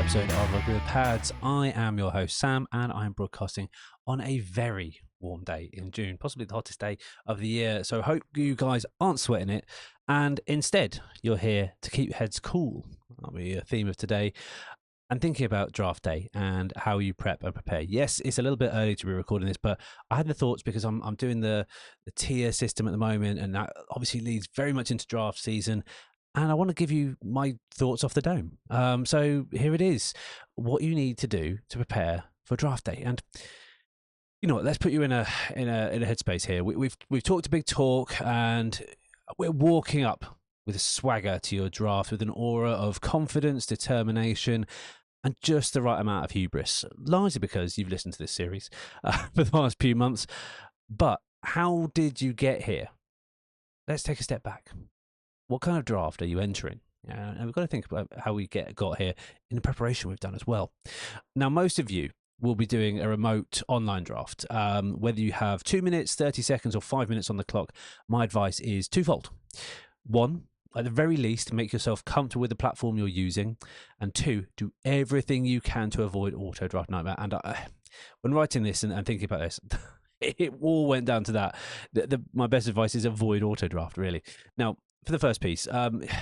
episode of Rugby with Pads. I am your host, Sam, and I'm broadcasting on a very warm day in June, possibly the hottest day of the year. So I hope you guys aren't sweating it, and instead you're here to keep your heads cool. That'll be a theme of today. And thinking about draft day and how you prep and prepare. Yes, it's a little bit early to be recording this, but I had the thoughts because I'm doing the tier system at the moment, and that obviously leads very much into draft season. And I want to give you my thoughts off the dome. So here it is: what you need to do to prepare for draft day. And you know, let's put you in a headspace here. We've talked a big talk, and we're walking up with a swagger to your draft, with an aura of confidence, determination, and just the right amount of hubris. Largely because you've listened to this series for the last few months. But how did you get here? Let's take a step back. What kind of draft are you entering? And we've got to think about how we got here in the preparation we've done as well. Now, most of you will be doing a remote online draft. Whether you have 2 minutes, 30 seconds, or 5 minutes on the clock, my advice is twofold. One, at the very least, make yourself comfortable with the platform you're using. And two, do everything you can to avoid auto draft nightmare. And when writing this and thinking about this, it all went down to that. My best advice is avoid auto draft, really. Now, for the first piece,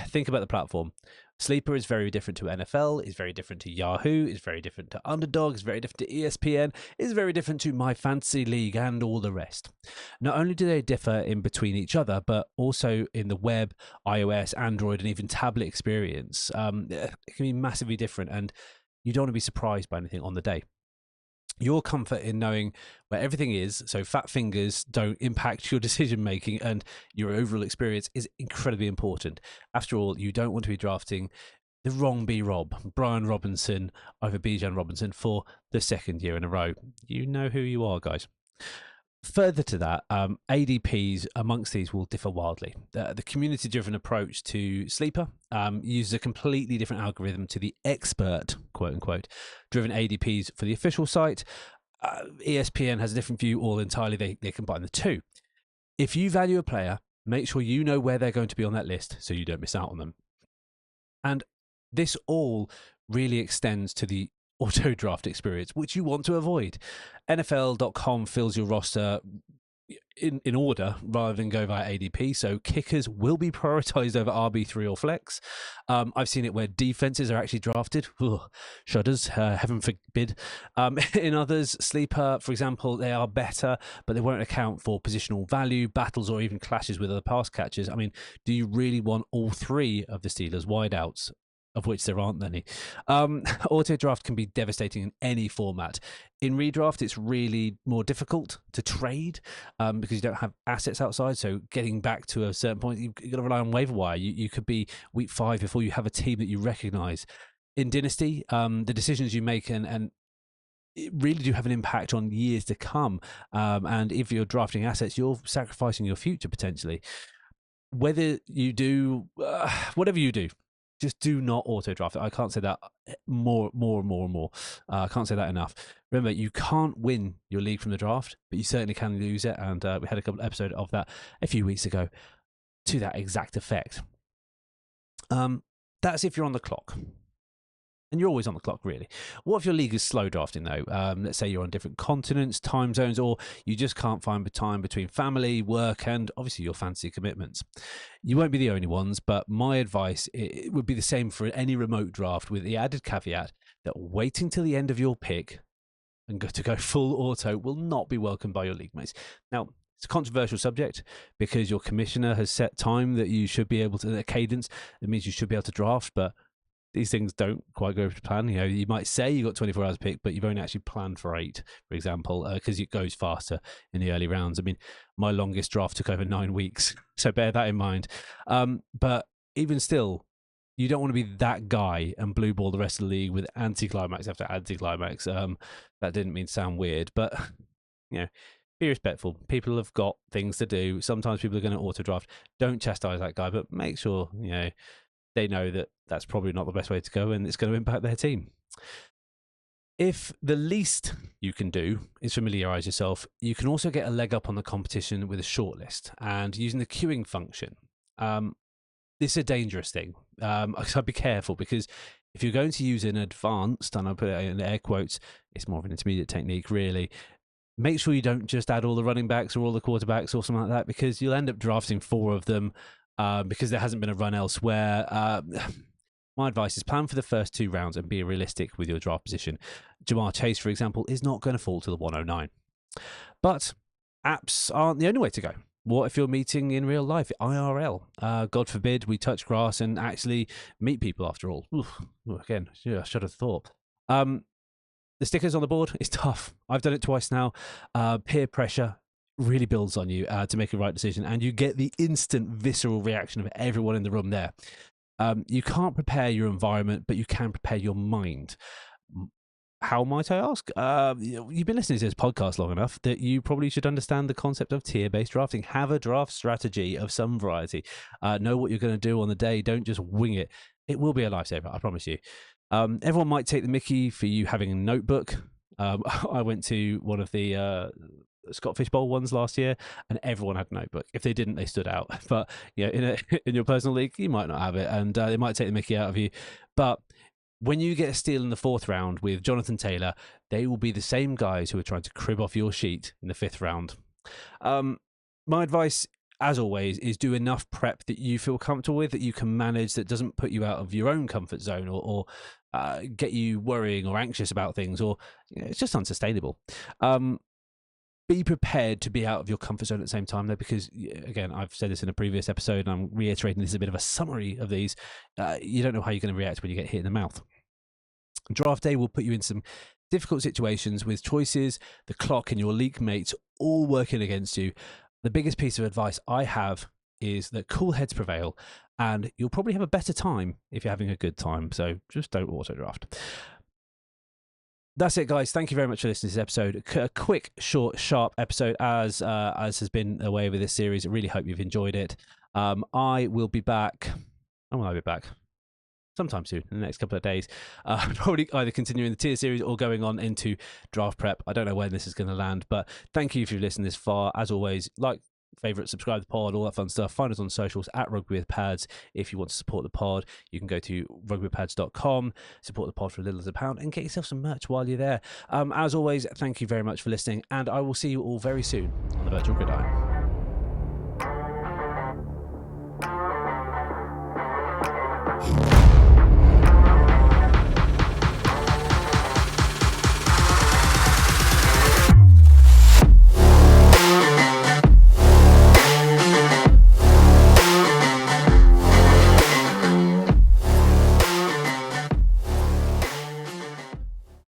think about the platform. Sleeper is very different to NFL, is very different to Yahoo, is very different to Underdog, is very different to ESPN, is very different to My Fantasy League and all the rest. Not only do they differ in between each other, but also in the web, iOS, Android, and even tablet experience. It can be massively different, and you don't want to be surprised by anything on the day. Your comfort in knowing where everything is, so fat fingers don't impact your decision making and your overall experience, is incredibly important. After all, you don't want to be drafting the wrong B-Rob, Brian Robinson over Bijan Robinson for the second year in a row. You know who you are, guys. Further to that, ADPs amongst these will differ wildly. The community-driven approach to Sleeper uses a completely different algorithm to the expert, quote-unquote, driven ADPs for the official site. ESPN has a different view all entirely. They combine the two. If you value a player, make sure you know where they're going to be on that list so you don't miss out on them. And this all really extends to the auto draft experience, which you want to avoid. NFL.com fills your roster in order rather than go via ADP, so kickers will be prioritized over RB3 or flex. I've seen it where defenses are actually drafted. Ugh, shudders, heaven forbid. In others, Sleeper, for example, they are better, but they won't account for positional value, battles, or even clashes with other pass catchers. I mean, do you really want all three of the Steelers wideouts, of which there aren't any? Auto draft can be devastating in any format. In redraft, it's really more difficult to trade because you don't have assets outside. So getting back to a certain point, you've got to rely on waiver wire. You could be week 5 before you have a team that you recognize. In Dynasty, the decisions you make and it really do have an impact on years to come. And if you're drafting assets, you're sacrificing your future potentially. Whether you do, whatever you do, just do not auto draft it. I can't say that more and more. I can't say that enough. Remember, you can't win your league from the draft, but you certainly can lose it. And we had a couple of episodes of that a few weeks ago to that exact effect. That's if you're on the clock. And you're always on the clock, really. What if your league is slow drafting, though? Let's say you're on different continents, time zones, or you just can't find the time between family, work, and obviously your fantasy commitments. You won't be the only ones, but my advice it would be the same for any remote draft, with the added caveat that waiting till the end of your pick and go full auto will not be welcomed by your league mates. Now, it's a controversial subject because your commissioner has set time that you should be able to, a cadence that means you should be able to draft, but these things don't quite go to plan. You know, you might say you got 24 hours to pick, but you've only actually planned for 8, for example, because it goes faster in the early rounds. I mean, my longest draft took over 9 weeks, so bear that in mind. But even still, you don't want to be that guy and blue ball the rest of the league with anticlimax after anticlimax. That didn't mean to sound weird, but you know, be respectful. People have got things to do. Sometimes people are going to auto draft. Don't chastise that guy, but make sure they know that that's probably not the best way to go and it's going to impact their team. If the least you can do is familiarise yourself, you can also get a leg up on the competition with a shortlist and using the queuing function. This is a dangerous thing. So be careful because If you're going to use an advanced, and I put it in air quotes, it's more of an intermediate technique, really. Make sure you don't just add all the running backs or all the quarterbacks or something like that, because you'll end up drafting 4 of them because there hasn't been a run elsewhere. My advice is plan for the first 2 rounds and be realistic with your draft position. Ja'Marr Chase, for example, is not going to fall to the 109. But apps aren't the only way to go. What if you're meeting in real life, IRL? God forbid we touch grass and actually meet people after all. Oof, again, yeah, I should have thought. The stickers on the board is tough. I've done it twice now. Peer pressure really builds on you to make a right decision, and you get the instant visceral reaction of everyone in the room there. You can't prepare your environment, but you can prepare your mind. How might I ask? You've been listening to this podcast long enough that you probably should understand the concept of tier-based drafting. Have a draft strategy of some variety. Know what you're going to do on the day. Don't just wing it. It will be a lifesaver, I promise you. Everyone might take the mickey for you having a notebook. I went to one of the Scott Fish Bowl ones last year, and everyone had a notebook. If they didn't, they stood out. But in your personal league, you might not have it, and they might take the mickey out of you. But when you get a steal in the 4th round with Jonathan Taylor, they will be the same guys who are trying to crib off your sheet in the 5th round. My advice, as always, is do enough prep that you feel comfortable with, that you can manage, that doesn't put you out of your own comfort zone or get you worrying or anxious about things, or it's just unsustainable. Be prepared to be out of your comfort zone at the same time, though, because, again, I've said this in a previous episode, and I'm reiterating this is a bit of a summary of these. You don't know how you're going to react when you get hit in the mouth. Draft day will put you in some difficult situations with choices, the clock, and your league mates all working against you. The biggest piece of advice I have is that cool heads prevail, and you'll probably have a better time if you're having a good time. So just don't auto draft. That's it, guys. Thank you very much for listening to this episode. A quick, short, sharp episode, as has been the way with this series. I really hope you've enjoyed it. I will be back. When will I be back? Sometime soon, in the next couple of days. Probably either continuing the tier series or going on into draft prep. I don't know when this is going to land, but thank you if you've listened this far. As always, like, favorite, subscribe to the pod, all that fun stuff. Find us on socials at Rugby with Pads. If you want to support the pod, you can go to rugbywithpads.com, support the pod for as little as £1, and get yourself some merch while you're there. As always, thank you very much for listening, and I will see you all very soon on the Virtual Gridiron.